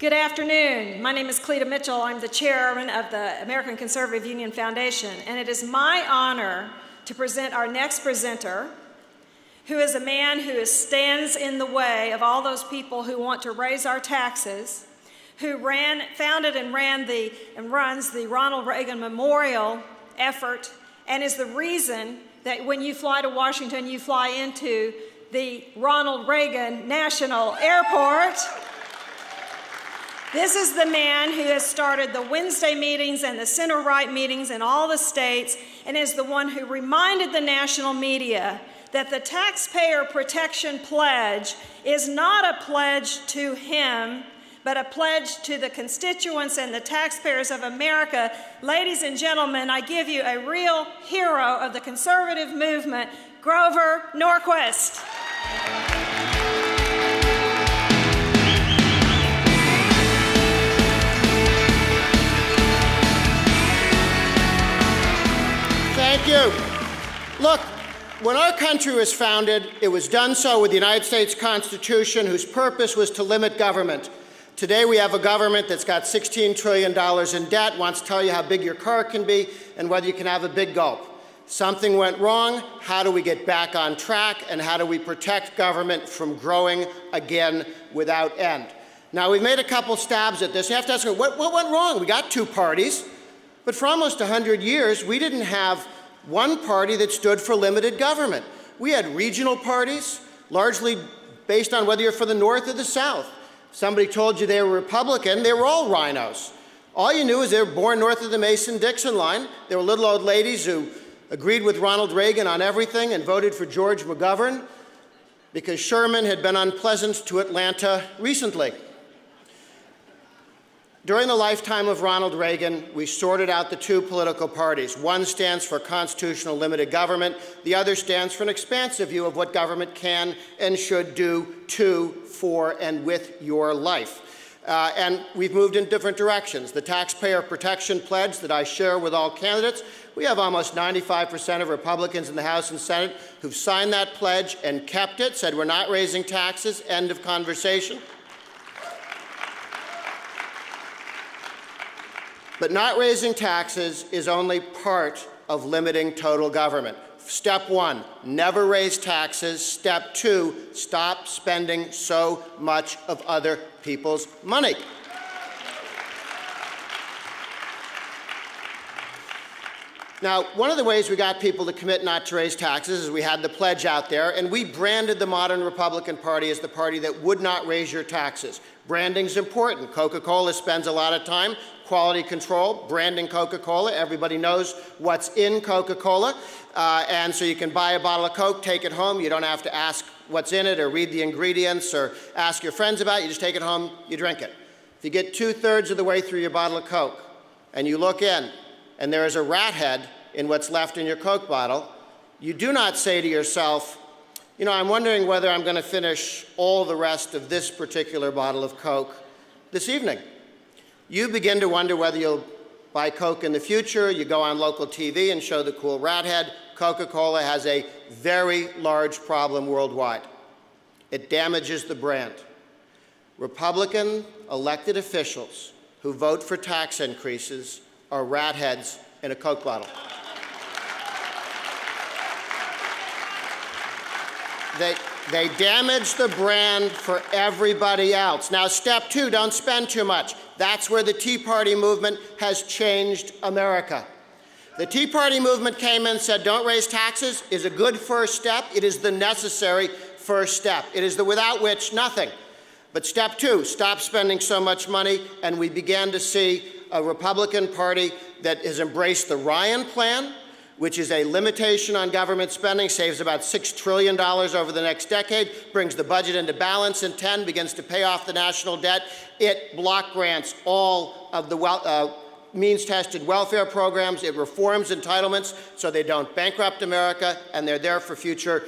Good afternoon. My name is Cleta Mitchell. I'm the chairman of the American Conservative Union Foundation, and it is my honor to present our next presenter, who is a man who stands in the way of all those people who want to raise our taxes, who founded and runs the Ronald Reagan Memorial effort, and is the reason that when you fly to Washington, you fly into the Ronald Reagan National Airport. This is the man who has started the Wednesday meetings and the center-right meetings in all the states, and is the one who reminded the national media that the Taxpayer Protection Pledge is not a pledge to him, but a pledge to the constituents and the taxpayers of America. Ladies and gentlemen, I give you a real hero of the conservative movement, Grover Norquist. Thank you. Look, when our country was founded, it was done so with the United States Constitution, whose purpose was to limit government. Today we have a government that's got $16 trillion in debt, wants to tell you how big your car can be and whether you can have a big gulp. Something went wrong. How do we get back on track, and how do we protect government from growing again without end? Now, we've made a couple stabs at this. You have to ask, what went wrong? We got two parties, but for almost 100 years, we didn't have one party that stood for limited government. We had regional parties, largely based on whether you're for the North or the South. Somebody told you they were Republican, they were all rhinos. All you knew is they were born north of the Mason-Dixon line. They were little old ladies who agreed with Ronald Reagan on everything and voted for George McGovern because Sherman had been unpleasant to Atlanta recently. During the lifetime of Ronald Reagan, we sorted out the two political parties. One stands for constitutional limited government. The other stands for an expansive view of what government can and should do to, for, and with your life. And we've moved in different directions. The Taxpayer Protection Pledge that I share with all candidates, we have almost 95% of Republicans in the House and Senate who've signed that pledge and kept it, said we're not raising taxes, end of conversation. But not raising taxes is only part of limiting total government. Step one, never raise taxes. Step two, stop spending so much of other people's money. Now, one of the ways we got people to commit not to raise taxes is we had the pledge out there, and we branded the modern Republican Party as the party that would not raise your taxes. Branding's important. Coca-Cola spends a lot of time, quality control, branding Coca-Cola. Everybody knows what's in Coca-Cola, and so you can buy a bottle of Coke, take it home. You don't have to ask what's in it or read the ingredients or ask your friends about it. You just take it home, you drink it. If you get 2/3 of the way through your bottle of Coke and you look in, and there is a rat head in what's left in your Coke bottle, you do not say to yourself, you know, I'm wondering whether I'm going to finish all the rest of this particular bottle of Coke this evening. You begin to wonder whether you'll buy Coke in the future. You go on local TV and show the cool rat head. Coca-Cola has a very large problem worldwide. It damages the brand. Republican elected officials who vote for tax increases are rat heads in a Coke bottle. They damage the brand for everybody else. Now, step two, don't spend too much. That's where the Tea Party movement has changed America. The Tea Party movement came in and said, don't raise taxes is a good first step. It is the necessary first step. It is the without which nothing. But step two, stop spending so much money, and we began to see a Republican Party that has embraced the Ryan Plan, which is a limitation on government spending, saves about $6 trillion over the next decade, brings the budget into balance in 10, begins to pay off the national debt. It block grants all of the means-tested welfare programs. It reforms entitlements so they don't bankrupt America, and they're there for future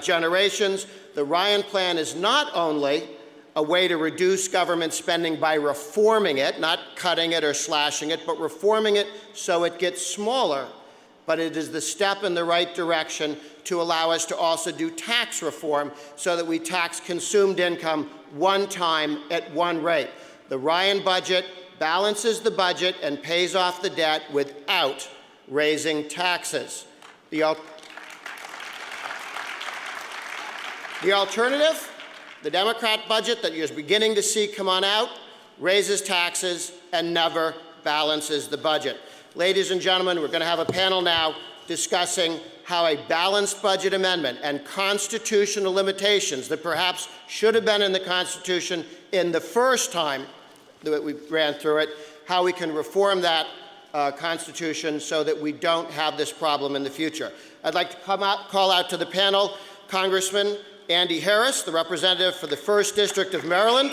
generations. The Ryan Plan is not only a way to reduce government spending by reforming it, not cutting it or slashing it, but reforming it so it gets smaller. But it is the step in the right direction to allow us to also do tax reform so that we tax consumed income one time at one rate. The Ryan budget balances the budget and pays off the debt without raising taxes. The alternative, the Democrat budget that you're beginning to see come on out, raises taxes and never balances the budget. Ladies and gentlemen, we're going to have a panel now discussing how a balanced budget amendment and constitutional limitations that perhaps should have been in the Constitution in the first time that we ran through it, how we can reform that Constitution so that we don't have this problem in the future. I'd like to call out to the panel Congressman Andy Harris, the representative for the 1st District of Maryland.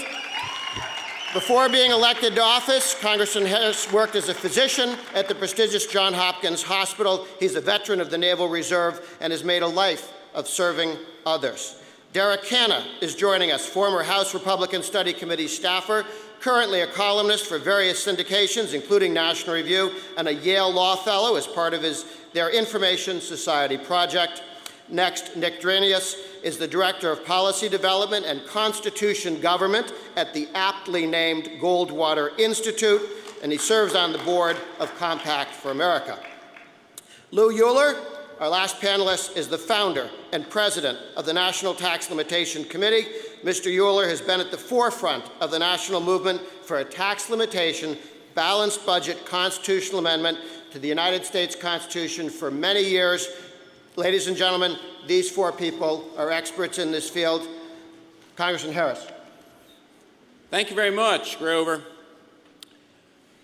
Before being elected to office, Congressman Harris worked as a physician at the prestigious Johns Hopkins Hospital. He's a veteran of the Naval Reserve and has made a life of serving others. Derek Hanna is joining us, former House Republican Study Committee staffer, currently a columnist for various syndications, including National Review, and a Yale Law Fellow as part of their Information Society project. Next, Nick Dranius is the Director of Policy Development and Constitution Government at the aptly named Goldwater Institute, and he serves on the board of Compact for America. Lou Euler, our last panelist, is the founder and president of the National Tax Limitation Committee. Mr. Euler has been at the forefront of the national movement for a tax limitation, balanced budget constitutional amendment to the United States Constitution for many years. Ladies and gentlemen, these 4 people are experts in this field. Congressman Harris. Thank you very much, Grover.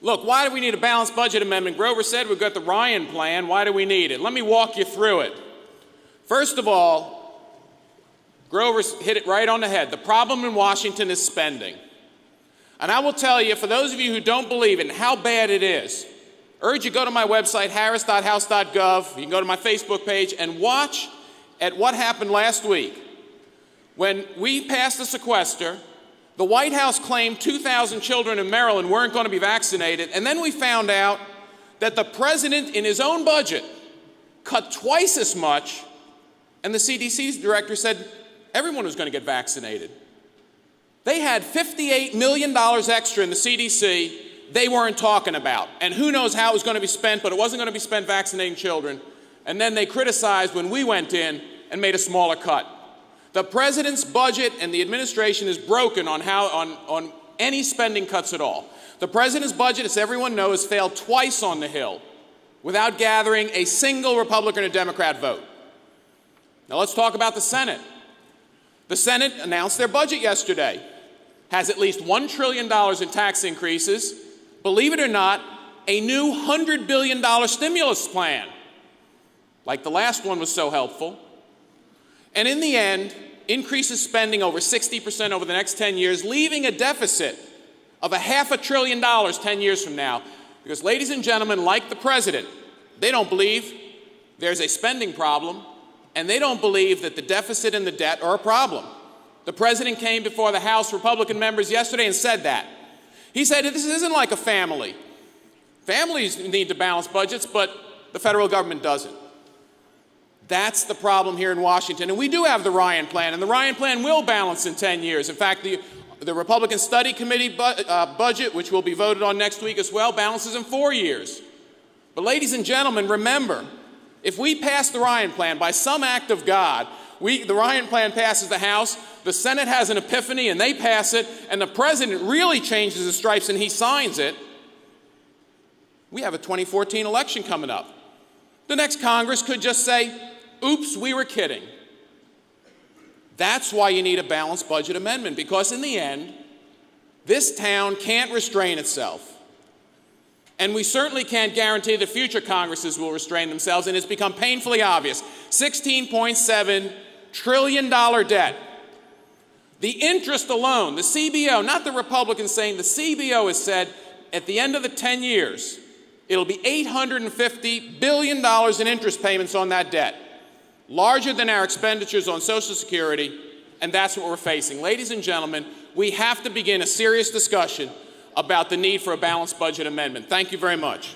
Look, why do we need a balanced budget amendment? Grover said we've got the Ryan plan. Why do we need it? Let me walk you through it. First of all, Grover's hit it right on the head. The problem in Washington is spending. And I will tell you, for those of you who don't believe it and how bad it is, urge you go to my website, harris.house.gov. You can go to my Facebook page and watch at what happened last week. When we passed the sequester, the White House claimed 2,000 children in Maryland weren't going to be vaccinated, and then we found out that the president in his own budget cut twice as much, and the CDC's director said everyone was going to get vaccinated. They had $58 million extra in the CDC they weren't talking about. And who knows how it was going to be spent, but it wasn't going to be spent vaccinating children. And then they criticized when we went in and made a smaller cut. The president's budget and the administration is broken on any spending cuts at all. The president's budget, as everyone knows, failed twice on the Hill without gathering a single Republican or Democrat vote. Now let's talk about the Senate. The Senate announced their budget yesterday. Has at least $1 trillion in tax increases. Believe it or not, a new $100 billion stimulus plan, like the last one was so helpful. And in the end, increases spending over 60% over the next 10 years, leaving a deficit of $500 billion 10 years from now. Because, ladies and gentlemen, like the president, they don't believe there's a spending problem, and they don't believe that the deficit and the debt are a problem. The president came before the House Republican members yesterday and said that. He said this isn't like a family. Families need to balance budgets, but the federal government doesn't. That's the problem here in Washington. And we do have the Ryan plan, and the Ryan plan will balance in 10 years. In fact, the Republican Study Committee budget, which will be voted on next week as well, balances in 4 years. But ladies and gentlemen, remember, if we pass the Ryan plan by some act of God, the Ryan plan passes the House, the Senate has an epiphany and they pass it, and the president really changes his stripes and he signs it, we have a 2014 election coming up. The next Congress could just say, oops, we were kidding. That's why you need a balanced budget amendment, because in the end, this town can't restrain itself. And we certainly can't guarantee that future Congresses will restrain themselves, and it's become painfully obvious. $16.7 trillion debt. The interest alone, the CBO, not the Republicans saying, the CBO has said at the end of the 10 years, it'll be $850 billion in interest payments on that debt, larger than our expenditures on Social Security, and that's what we're facing. Ladies and gentlemen, we have to begin a serious discussion about the need for a balanced budget amendment. Thank you very much.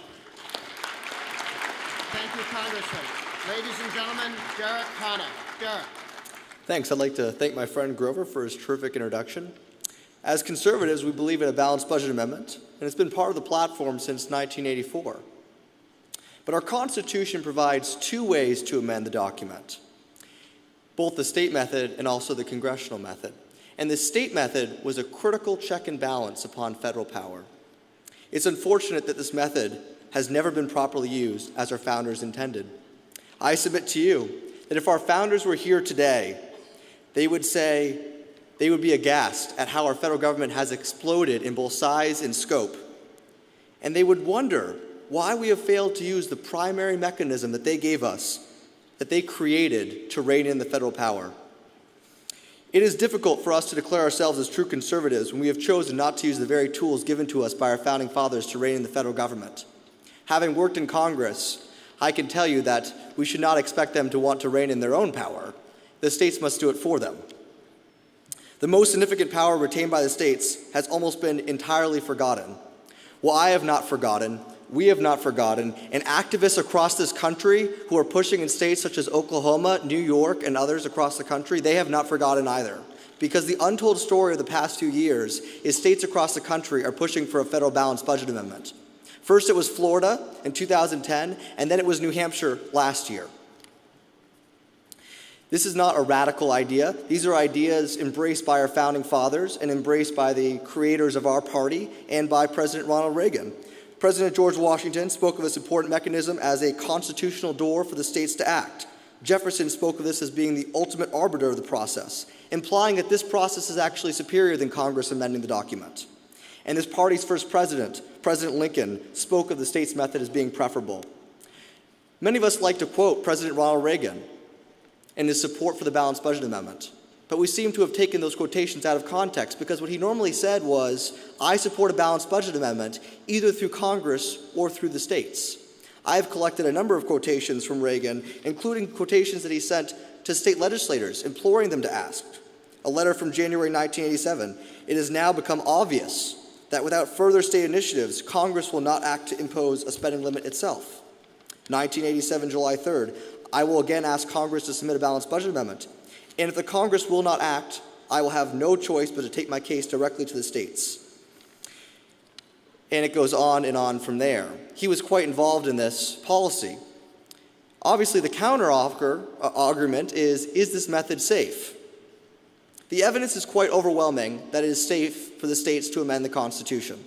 Thank you, Congressman. Ladies and gentlemen, Derek Hanna. Derek. Thanks. I'd like to thank my friend Grover for his terrific introduction. As conservatives, we believe in a balanced budget amendment, and it's been part of the platform since 1984. But our Constitution provides two ways to amend the document, both the state method and also the congressional method. And the state method was a critical check and balance upon federal power. It's unfortunate that this method has never been properly used as our founders intended. I submit to you that if our founders were here today, they would be aghast at how our federal government has exploded in both size and scope. And they would wonder why we have failed to use the primary mechanism that they gave us, that they created to rein in the federal power. It is difficult for us to declare ourselves as true conservatives when we have chosen not to use the very tools given to us by our founding fathers to rein in the federal government. Having worked in Congress, I can tell you that we should not expect them to want to rein in their own power. The states must do it for them. The most significant power retained by the states has almost been entirely forgotten. Well, I have not forgotten, we have not forgotten, and activists across this country who are pushing in states such as Oklahoma, New York, and others across the country, they have not forgotten either. Because the untold story of the past 2 years is states across the country are pushing for a federal balanced budget amendment. First it was Florida in 2010, and then it was New Hampshire last year. This is not a radical idea. These are ideas embraced by our founding fathers and embraced by the creators of our party and by President Ronald Reagan. President George Washington spoke of this important mechanism as a constitutional door for the states to act. Jefferson spoke of this as being the ultimate arbiter of the process, implying that this process is actually superior than Congress amending the document. And his party's first president, President Lincoln, spoke of the state's method as being preferable. Many of us like to quote President Ronald Reagan and his support for the balanced budget amendment. But we seem to have taken those quotations out of context because what he normally said was, I support a balanced budget amendment either through Congress or through the states. I have collected a number of quotations from Reagan, including quotations that he sent to state legislators, imploring them to ask. A letter from January 1987, it has now become obvious that without further state initiatives, Congress will not act to impose a spending limit itself. 1987, July 3rd, I will again ask Congress to submit a balanced budget amendment. And if the Congress will not act, I will have no choice but to take my case directly to the states. And it goes on and on from there. He was quite involved in this policy. Obviously, the counter-argument is this method safe? The evidence is quite overwhelming that it is safe for the states to amend the Constitution.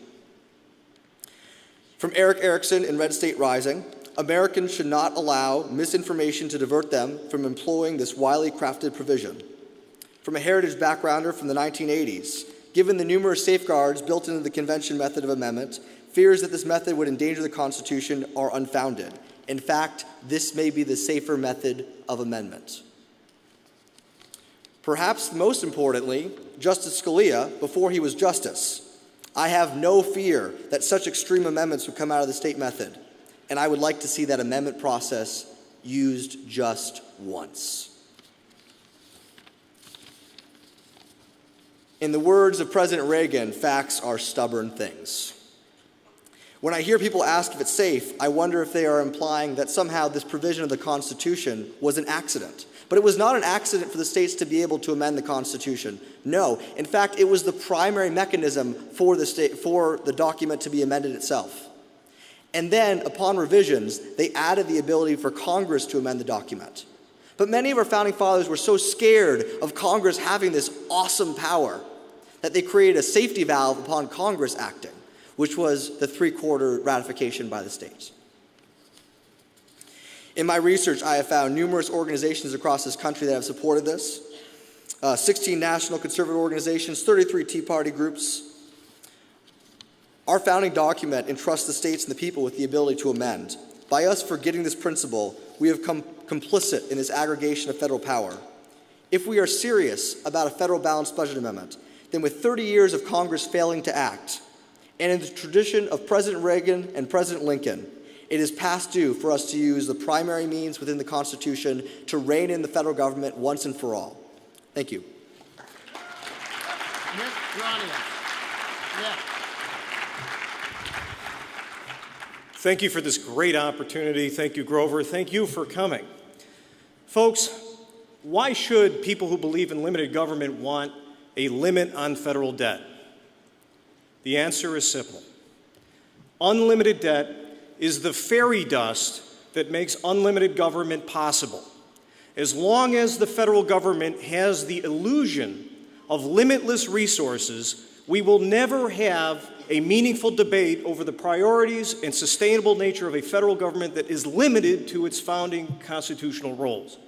From Eric Erickson in Red State Rising, Americans should not allow misinformation to divert them from employing this widely crafted provision. From a heritage backgrounder from the 1980s, given the numerous safeguards built into the convention method of amendment, fears that this method would endanger the Constitution are unfounded. In fact, this may be the safer method of amendment. Perhaps most importantly, Justice Scalia, before he was justice, I have no fear that such extreme amendments would come out of the state method. And I would like to see that amendment process used just once. In the words of President Reagan, facts are stubborn things. When I hear people ask if it's safe, I wonder if they are implying that somehow this provision of the Constitution was an accident. But it was not an accident for the states to be able to amend the Constitution. No, in fact, it was the primary mechanism for the document to be amended itself. And then, upon revisions, they added the ability for Congress to amend the document. But many of our founding fathers were so scared of Congress having this awesome power that they created a safety valve upon Congress acting, which was the three-quarter ratification by the states. In my research, I have found numerous organizations across this country that have supported this. 16 national conservative organizations, 33 Tea Party groups. Our founding document entrusts the states and the people with the ability to amend. By us forgetting this principle, we have come complicit in this aggregation of federal power. If we are serious about a federal balanced budget amendment, then with 30 years of Congress failing to act, and in the tradition of President Reagan and President Lincoln, it is past due for us to use the primary means within the Constitution to rein in the federal government once and for all. Thank you. Thank you for this great opportunity. Thank you, Grover. Thank you for coming. Folks, why should people who believe in limited government want a limit on federal debt? The answer is simple. Unlimited debt is the fairy dust that makes unlimited government possible. As long as the federal government has the illusion of limitless resources, we will never have a meaningful debate over the priorities and sustainable nature of a federal government that is limited to its founding constitutional roles.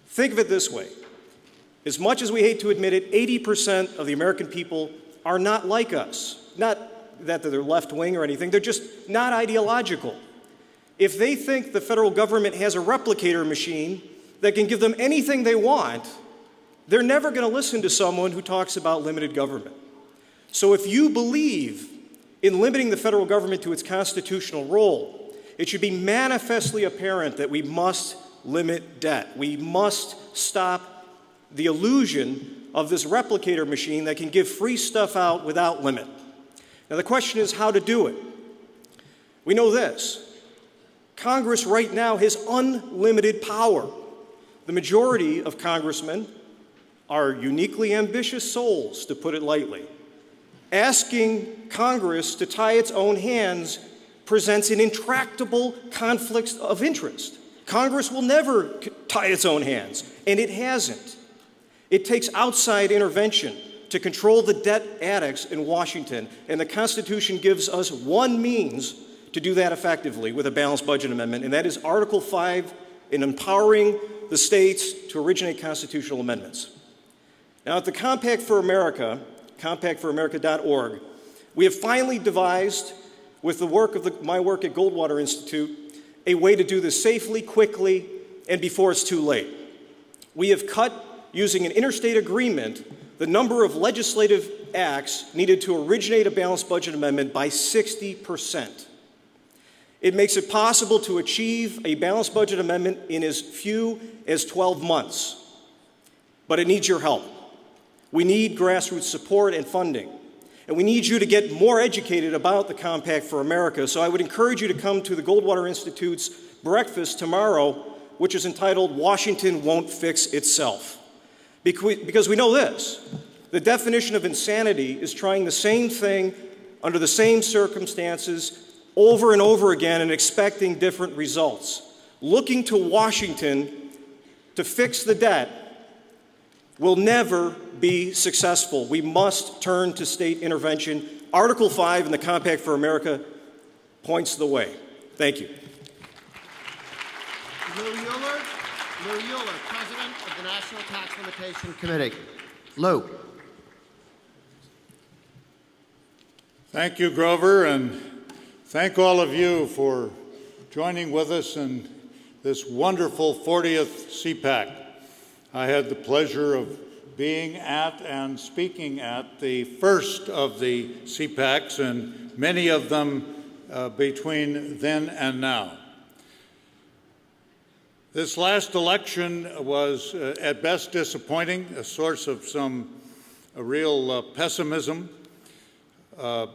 Think of it this way. As much as we hate to admit it, 80% of the American people are not like us. Not that they're left-wing or anything, they're just not ideological. If they think the federal government has a replicator machine that can give them anything they want, they're never going to listen to someone who talks about limited government. So if you believe in limiting the federal government to its constitutional role, it should be manifestly apparent that we must limit debt. We must stop the illusion of this replicator machine that can give free stuff out without limit. Now the question is how to do it. We know this. Congress right now has unlimited power. The majority of congressmen are uniquely ambitious souls, to put it lightly. Asking Congress to tie its own hands presents an intractable conflict of interest. Congress will never tie its own hands, and it hasn't. It takes outside intervention to control the debt addicts in Washington, and the Constitution gives us one means to do that effectively with a balanced budget amendment, and that is Article 5 in empowering the states to originate constitutional amendments. Now, at the Compact for America, compactforamerica.org, we have finally devised, with the work of my work at Goldwater Institute, a way to do this safely, quickly, and before it's too late. We have cut, using an interstate agreement, the number of legislative acts needed to originate a balanced budget amendment by 60%. It makes it possible to achieve a balanced budget amendment in as few as 12 months. But it needs your help. We need grassroots support and funding. And we need you to get more educated about the Compact for America. So I would encourage you to come to the Goldwater Institute's breakfast tomorrow, which is entitled Washington Won't Fix Itself. Because we know this. The definition of insanity is trying the same thing under the same circumstances over and over again and expecting different results. Looking to Washington to fix the debt will never be successful. We must turn to state intervention. Article 5 in the Compact for America points the way. Thank you. Lou Euler, President of the National Tax Limitation Committee. Lou. Thank you, Grover, and thank all of you for joining with us in this wonderful 40th CPAC. I had the pleasure of being at and speaking at the first of the CPACs, and many of them between then and now. This last election was at best disappointing, a source of some real pessimism. The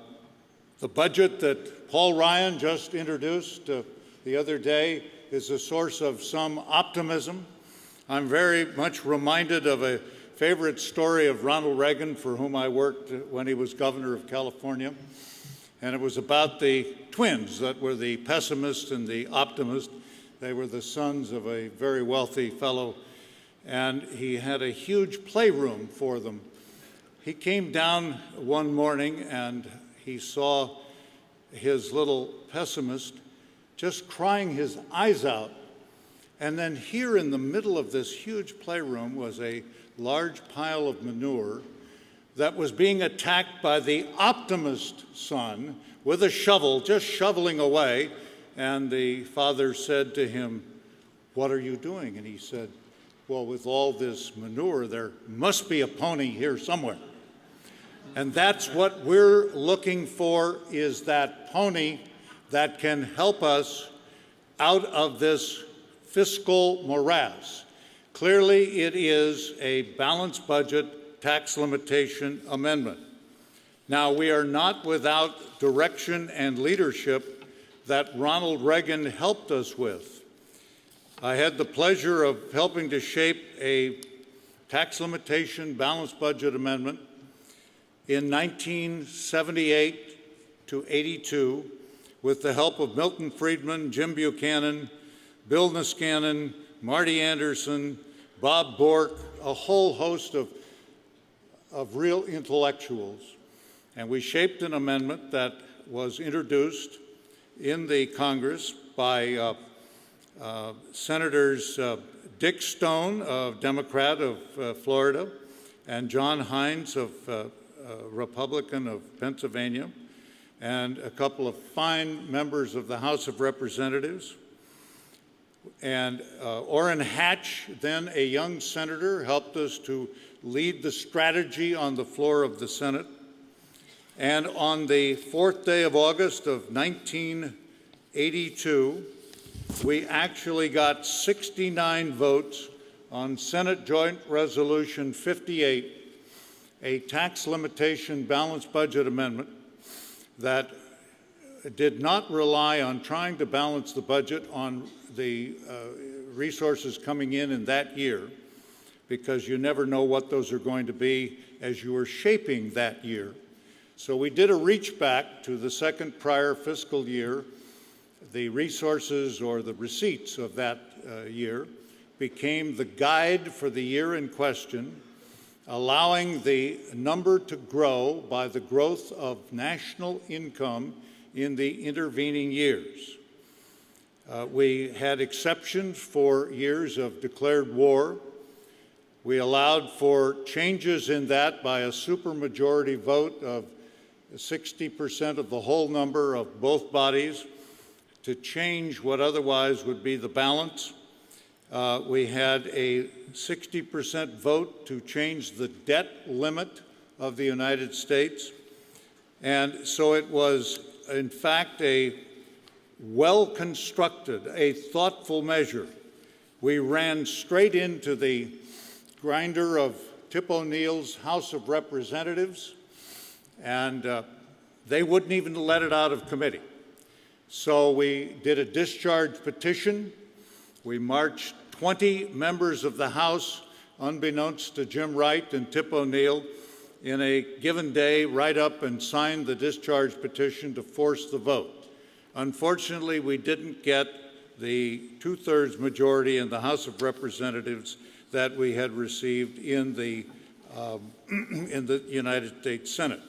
budget that Paul Ryan just introduced the other day is a source of some optimism. I'm very much reminded of a favorite story of Ronald Reagan, for whom I worked when he was governor of California. And it was about the twins that were the pessimist and the optimist. They were the sons of a very wealthy fellow, and he had a huge playroom for them. He came down one morning and he saw his little pessimist just crying his eyes out. And then here in the middle of this huge playroom was a large pile of manure that was being attacked by the optimist son with a shovel, just shoveling away. And the father said to him, "What are you doing?" And he said, "Well, with all this manure, there must be a pony here somewhere." And that's what we're looking for, is that pony that can help us out of this fiscal morass. Clearly, it is a balanced budget tax limitation amendment. Now, we are not without direction and leadership that Ronald Reagan helped us with. I had the pleasure of helping to shape a tax limitation balanced budget amendment in 1978 to 82, with the help of Milton Friedman, Jim Buchanan, Bill Niskanen, Marty Anderson, Bob Bork, a whole host of real intellectuals. And we shaped an amendment that was introduced in the Congress by Senators Dick Stone, a Democrat of Florida, and John Hines, Republican of Pennsylvania, and a couple of fine members of the House of Representatives. And Orrin Hatch, then a young senator, helped us to lead the strategy on the floor of the Senate. And on the 4th day of August of 1982, we actually got 69 votes on Senate Joint Resolution 58, a tax limitation balanced budget amendment that did not rely on trying to balance the budget on the resources coming in that year, because you never know what those are going to be as you are shaping that year. So we did a reach back to the second prior fiscal year. The resources or the receipts of that year became the guide for the year in question, allowing the number to grow by the growth of national income in the intervening years. We had exceptions for years of declared war. We allowed for changes in that by a supermajority vote of 60% of the whole number of both bodies to change what otherwise would be the balance. We had a 60% vote to change the debt limit of the United States. And so it was, in fact, a well-constructed, a thoughtful measure. We ran straight into the grinder of Tip O'Neill's House of Representatives, and they wouldn't even let it out of committee. So we did a discharge petition. We marched 20 members of the House, unbeknownst to Jim Wright and Tip O'Neill, in a given day, right up and signed the discharge petition to force the vote. Unfortunately, we didn't get the two-thirds majority in the House of Representatives that we had received in the United States Senate.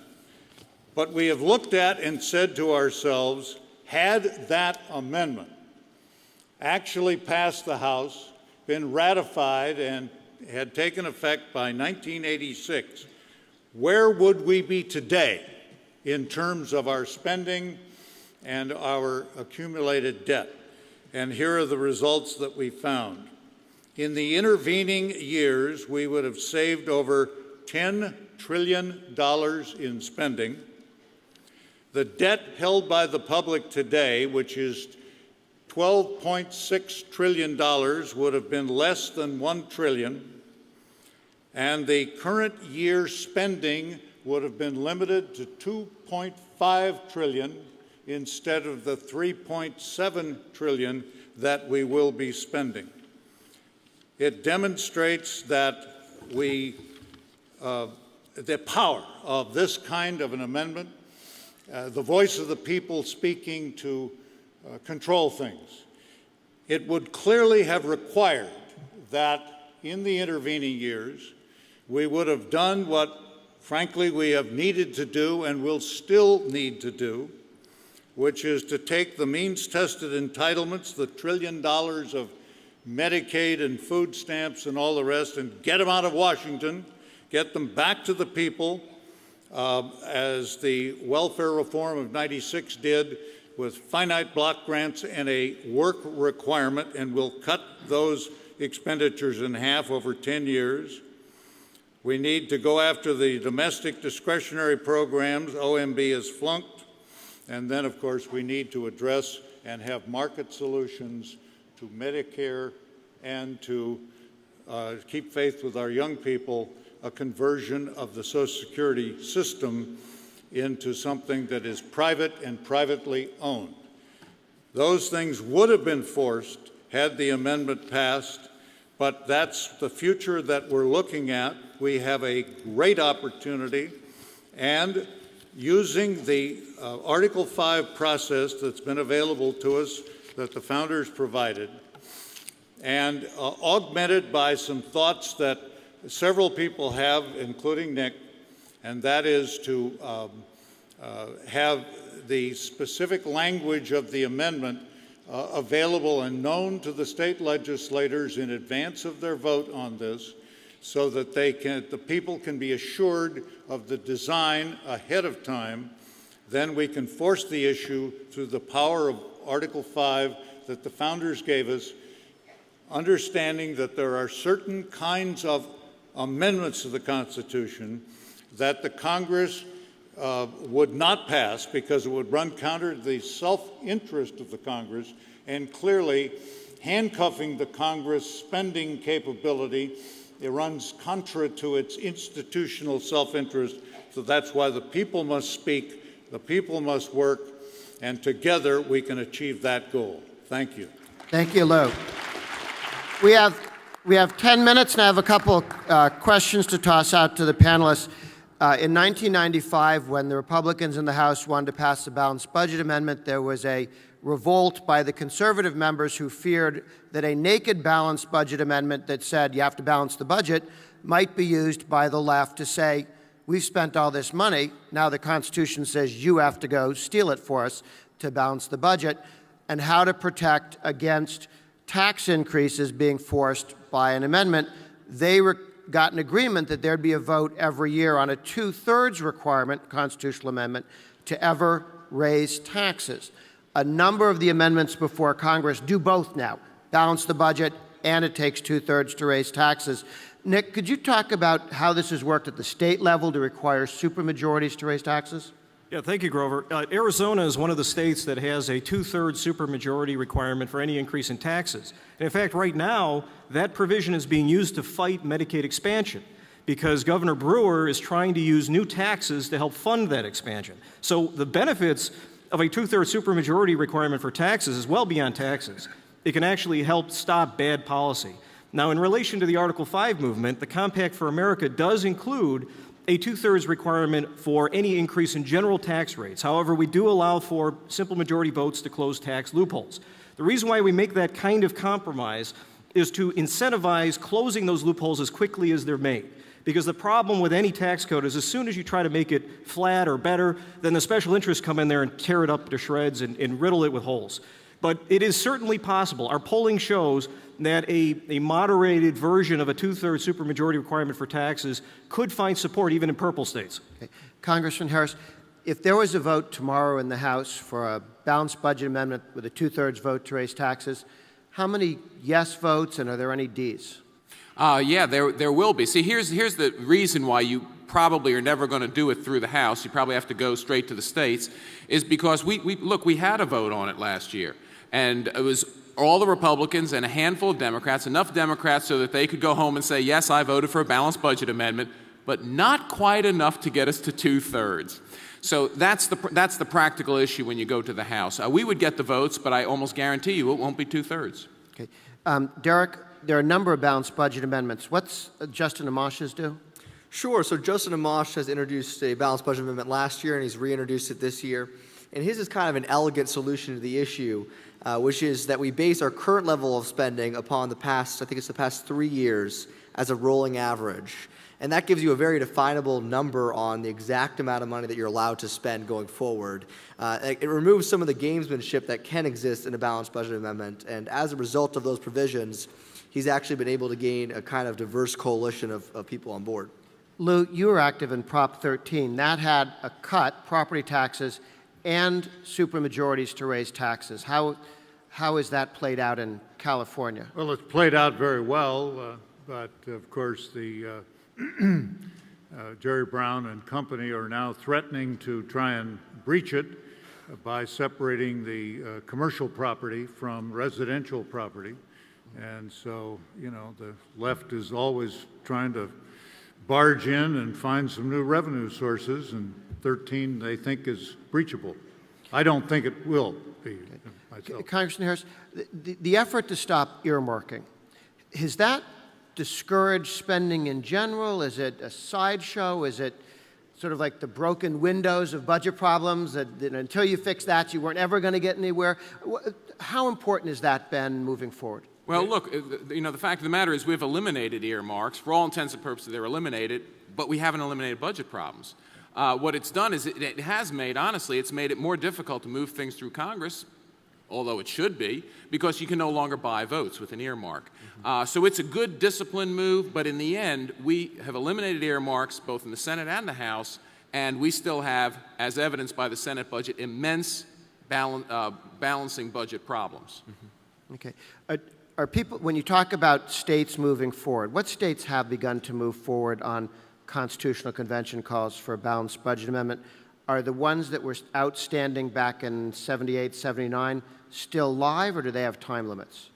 But we have looked at and said to ourselves, had that amendment actually passed the House, been ratified, and had taken effect by 1986, where would we be today in terms of our spending and our accumulated debt? And here are the results that we found. In the intervening years, we would have saved over $10 trillion in spending. The debt held by the public today, which is $12.6 trillion, would have been less than $1 trillion. And the current year spending would have been limited to $2.5 trillion instead of the $3.7 trillion that we will be spending. It demonstrates that the power of this kind of an amendment, the voice of the people speaking to control things. It would clearly have required that in the intervening years, we would have done what, frankly, we have needed to do and will still need to do, which is to take the means-tested entitlements, the $1 trillion of Medicaid and food stamps and all the rest, and get them out of Washington, get them back to the people, as the welfare reform of '96 did, with finite block grants and a work requirement, and we'll cut those expenditures in half over 10 years. We need to go after the domestic discretionary programs OMB has flunked. And then, of course, we need to address and have market solutions to Medicare and to keep faith with our young people, a conversion of the Social Security system into something that is private and privately owned. Those things would have been forced had the amendment passed, but that's the future that we're looking at. We have a great opportunity, and using the Article 5 process that's been available to us that the founders provided, and augmented by some thoughts that several people have, including Nick, and that is to have the specific language of the amendment available and known to the state legislators in advance of their vote on this, so that the people can be assured of the design ahead of time. Then we can force the issue through the power of Article 5 that the founders gave us, understanding that there are certain kinds of amendments to the Constitution that the Congress would not pass because it would run counter to the self-interest of the Congress, and clearly handcuffing the Congress spending capability, it runs contra to its institutional self-interest. So that's why the people must speak, the people must work, and together we can achieve that goal. Thank you. Thank you, Lou. We have 10 minutes, and I have a couple questions to toss out to the panelists. In 1995, when the Republicans in the House wanted to pass the balanced budget amendment, there was a revolt by the conservative members who feared that a naked balanced budget amendment that said you have to balance the budget might be used by the left to say, we've spent all this money, now the Constitution says you have to go steal it for us to balance the budget, and how to protect against tax increases being forced by an amendment. They got an agreement that there'd be a vote every year on a 2/3 requirement, constitutional amendment, to ever raise taxes. A number of the amendments before Congress do both now, balance the budget, and it takes 2/3 to raise taxes. Nick, could you talk about how this has worked at the state level to require supermajorities to raise taxes? Yeah, thank you, Grover. Arizona is one of the states that has a 2/3 supermajority requirement for any increase in taxes. And in fact, right now, that provision is being used to fight Medicaid expansion because Governor Brewer is trying to use new taxes to help fund that expansion. So the benefits of a 2/3 supermajority requirement for taxes is well beyond taxes. It can actually help stop bad policy. Now, in relation to the Article 5 movement, the Compact for America does include a 2/3 requirement for any increase in general tax rates. However, we do allow for simple majority votes to close tax loopholes. The reason why we make that kind of compromise is to incentivize closing those loopholes as quickly as they're made. Because the problem with any tax code is as soon as you try to make it flat or better, then the special interests come in there and tear it up to shreds and riddle it with holes. But it is certainly possible. Our polling shows that a moderated version of a 2/3 supermajority requirement for taxes could find support even in purple states. Okay. Congressman Harris, if there was a vote tomorrow in the House for a balanced budget amendment with a 2/3 vote to raise taxes, how many yes votes, and are there any Ds? Yeah, there will be. See, here's the reason why you probably are never going to do it through the House. You probably have to go straight to the states, is because we had a vote on it last year, and it was all the Republicans and a handful of Democrats, enough Democrats so that they could go home and say, yes, I voted for a balanced budget amendment, but not quite enough to get us to 2/3. So that's the practical issue when you go to the House. We would get the votes, but I almost guarantee you it won't be 2/3. Okay. Derek, there are a number of balanced budget amendments. What's Justin Amash's do? Sure. So Justin Amash has introduced a balanced budget amendment last year, and he's reintroduced it this year. And his is kind of an elegant solution to the issue, which is that we base our current level of spending upon the past 3 years as a rolling average. And that gives you a very definable number on the exact amount of money that you're allowed to spend going forward. It removes some of the gamesmanship that can exist in a balanced budget amendment. And as a result of those provisions, he's actually been able to gain a kind of diverse coalition of people on board. Lou, you were active in Prop 13. That had a cut, property taxes, and supermajorities to raise taxes. How is that played out in California? Well, it's played out very well, but of course the Jerry Brown and company are now threatening to try and breach it by separating the commercial property from residential property. And so, you know, the left is always trying to barge in and find some new revenue sources, and 13 they think is breachable. I don't think it will be myself. Congressman Harris, the effort to stop earmarking, has that discouraged spending in general? Is it a sideshow? Is it sort of like the broken windows of budget problems, that until you fix that, you weren't ever going to get anywhere. How important has that been moving forward? Well, look, the fact of the matter is we've eliminated earmarks. For all intents and purposes, they're eliminated, but we haven't eliminated budget problems. What it's done is it has made, honestly, it's made it more difficult to move things through Congress, although it should be, because you can no longer buy votes with an earmark. So it's a good discipline move, but in the end, we have eliminated earmarks both in the Senate and the House, and we still have, as evidenced by the Senate budget, immense balancing budget problems. Okay. Are people, when you talk about states moving forward, what states have begun to move forward on Constitutional Convention calls for a balanced budget amendment? Are the ones that were outstanding back in 78, 79 still live, or do they have time limits?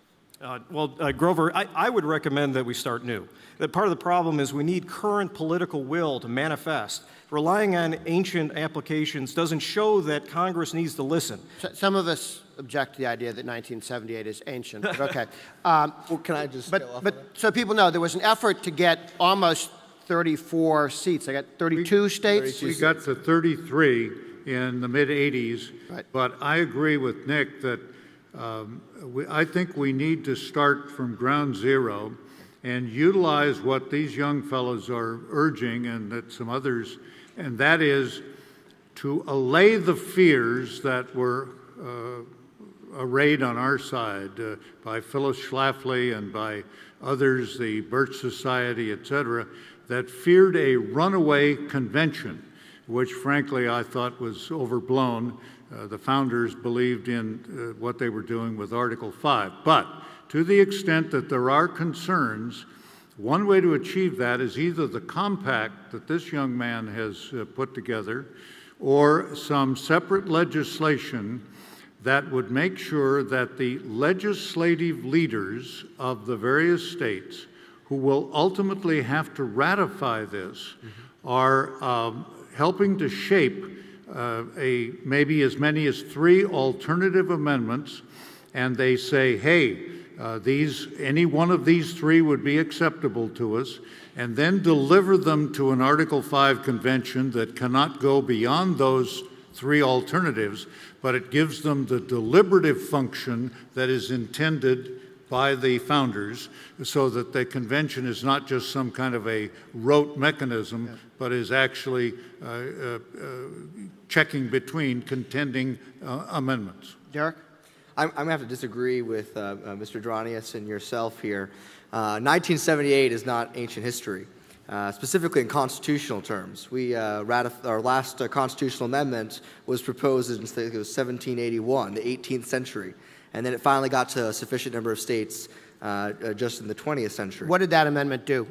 Grover, I would recommend that we start new. That part of the problem is we need current political will to manifest. Relying on ancient applications doesn't show that Congress needs to listen. Some of us object to the idea that 1978 is ancient, but okay. Well, can I just so people know there was an effort to get almost 34 seats. I got 32 states? We got to 33 in the mid-'80s, right. But I agree with Nick that I think we need to start from ground zero and utilize what these young fellows are urging, and that some others, and that is to allay the fears that were arrayed on our side by Phyllis Schlafly and by others, the Birch Society, etc., that feared a runaway convention, which frankly I thought was overblown. The founders believed in what they were doing with Article 5. But to the extent that there are concerns, one way to achieve that is either the compact that this young man has put together or some separate legislation that would make sure that the legislative leaders of the various states who will ultimately have to ratify this are helping to shape maybe as many as 3 alternative amendments, and they say, hey, any one of these 3 would be acceptable to us, and then deliver them to an Article 5 convention that cannot go beyond those 3 alternatives, but it gives them the deliberative function that is intended by the founders, so that the convention is not just some kind of a rote mechanism, but is actually checking between contending amendments. Derek? I'm going to have to disagree with Mr. Dronius and yourself here. 1978 is not ancient history, specifically in constitutional terms. Our last constitutional amendment was proposed in, I think it was 1781, the 18th century. And then it finally got to a sufficient number of states just in the 20th century. What did that amendment do?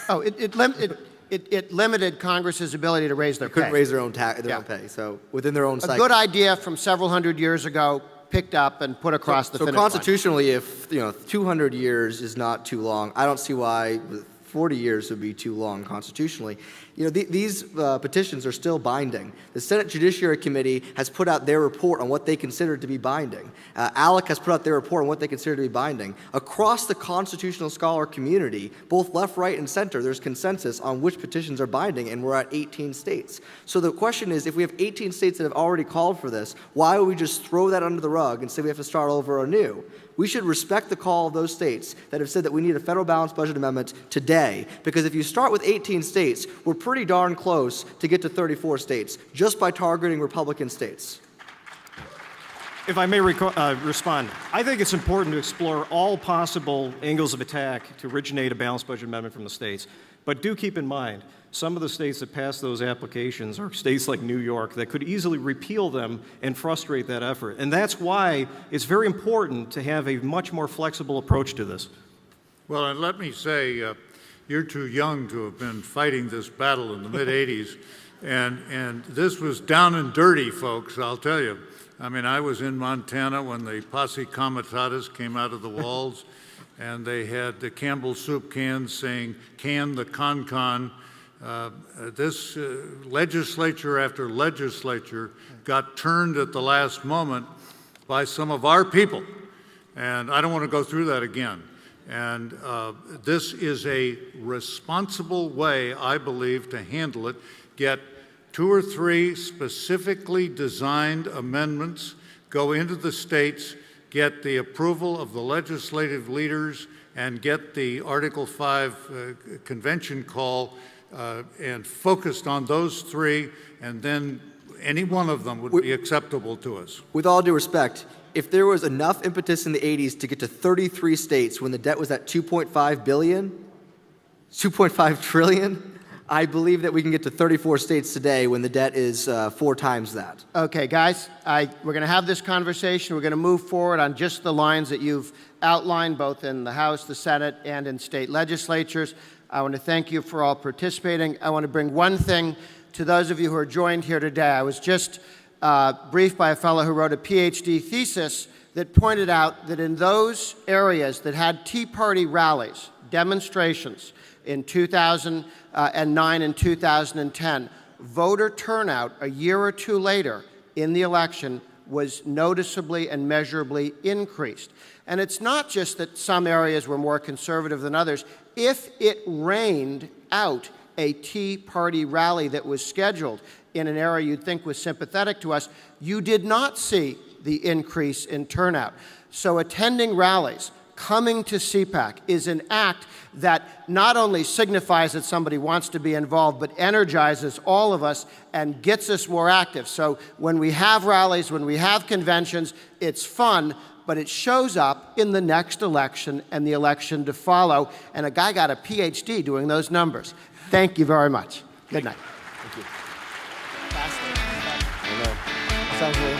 It limited Congress's ability to raise their pay. Couldn't raise their own pay, so within their own cycle. A good idea from several hundred years ago, picked up and put across the finish line. So constitutionally, if 200 years is not too long, I don't see why 40 years would be too long constitutionally. These petitions are still binding. The Senate Judiciary Committee has put out their report on what they consider to be binding. ALEC has put out their report on what they consider to be binding. Across the constitutional scholar community, both left, right, and center, there's consensus on which petitions are binding, and we're at 18 states. So the question is, if we have 18 states that have already called for this, why would we just throw that under the rug and say we have to start over anew? We should respect the call of those states that have said that we need a federal balanced budget amendment today, because if you start with 18 states, we're pretty darn close to get to 34 states just by targeting Republican states. If I may respond, I think it's important to explore all possible angles of attack to originate a balanced budget amendment from the states. But do keep in mind, some of the states that pass those applications are states like New York that could easily repeal them and frustrate that effort. And that's why it's very important to have a much more flexible approach to this. Well, and let me say, you're too young to have been fighting this battle in the mid-'80s, and this was down and dirty, folks, I'll tell you. I mean, I was in Montana when the Posse Comitatus came out of the walls, and they had the Campbell soup cans saying, "Can the con-con." This legislature after legislature got turned at the last moment by some of our people. And I don't want to go through that again. And this is a responsible way, I believe, to handle it. Get 2 or 3 specifically designed amendments, go into the states, get the approval of the legislative leaders, and get the Article 5 convention call and focused on those 3, and then any one of them would be acceptable to us. With all due respect, if there was enough impetus in the 80s to get to 33 states when the debt was at $2.5 billion, $2.5 trillion, I believe that we can get to 34 states today when the debt is 4 times that. Okay, guys, we're going to have this conversation. We're going to move forward on just the lines that you've outlined, both in the House, the Senate, and in state legislatures. I want to thank you for all participating. I want to bring one thing to those of you who are joined here today. I was just briefed by a fellow who wrote a PhD thesis that pointed out that in those areas that had Tea Party rallies, demonstrations, in 2009 and 2010, voter turnout a year or 2 later in the election was noticeably and measurably increased. And it's not just that some areas were more conservative than others. If it rained out a Tea Party rally that was scheduled in an area you'd think was sympathetic to us, you did not see the increase in turnout. So attending rallies, coming to CPAC is an act that not only signifies that somebody wants to be involved, but energizes all of us and gets us more active. So when we have rallies, when we have conventions, it's fun, but it shows up in the next election and the election to follow. And a guy got a PhD doing those numbers. Thank you very much. Good night. Thank you. I know. Sounds really